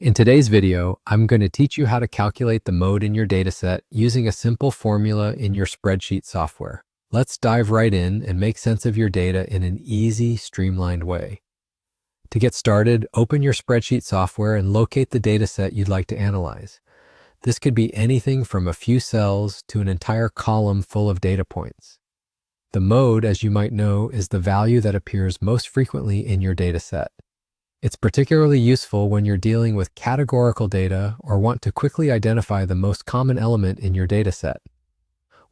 In today's video, I'm going to teach you how to calculate the mode in your dataset using a simple formula in your spreadsheet software. Let's dive right in and make sense of your data in an easy, streamlined way. To get started, open your spreadsheet software and locate the dataset you'd like to analyze. This could be anything from a few cells to an entire column full of data points. The mode, as you might know, is the value that appears most frequently in your dataset. It's particularly useful when you're dealing with categorical data or want to quickly identify the most common element in your dataset.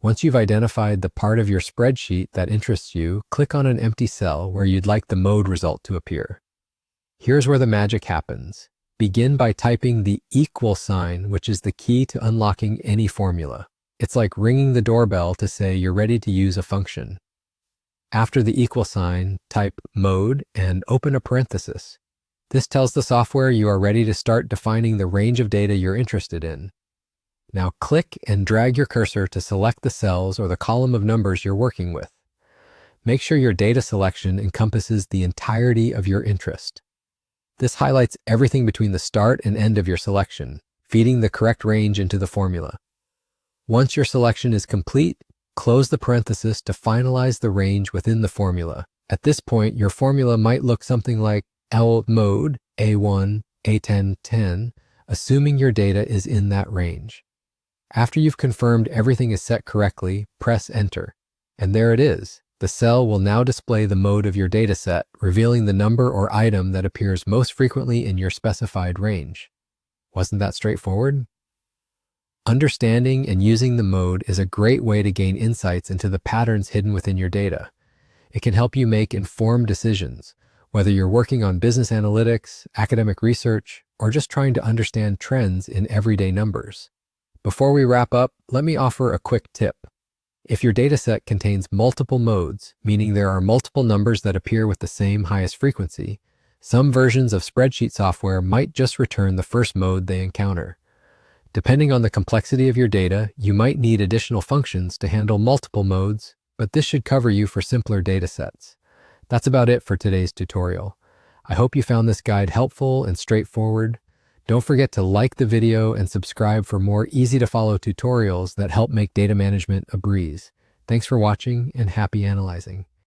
Once you've identified the part of your spreadsheet that interests you, click on an empty cell where you'd like the mode result to appear. Here's where the magic happens. Begin by typing the equal sign, which is the key to unlocking any formula. It's like ringing the doorbell to say you're ready to use a function. After the equal sign, type mode and open a parenthesis. This tells the software you are ready to start defining the range of data you're interested in. Now click and drag your cursor to select the cells or the column of numbers you're working with. Make sure your data selection encompasses the entirety of your interest. This highlights everything between the start and end of your selection, feeding the correct range into the formula. Once your selection is complete, close the parenthesis to finalize the range within the formula. At this point, your formula might look something like L mode A1 A10 10, assuming your data is in that range. After you've confirmed everything is set correctly, press enter. And there it is. The cell will now display the mode of your dataset, revealing the number or item that appears most frequently in your specified range. Wasn't that straightforward? Understanding and using the mode is a great way to gain insights into the patterns hidden within your data. It can help you make informed decisions, whether you're working on business analytics, academic research, or just trying to understand trends in everyday numbers. Before we wrap up, let me offer a quick tip. If your dataset contains multiple modes, meaning there are multiple numbers that appear with the same highest frequency, some versions of spreadsheet software might just return the first mode they encounter. Depending on the complexity of your data, you might need additional functions to handle multiple modes, but this should cover you for simpler datasets. That's about it for today's tutorial. I hope you found this guide helpful and straightforward. Don't forget to like the video and subscribe for more easy-to-follow tutorials that help make data management a breeze. Thanks for watching and happy analyzing.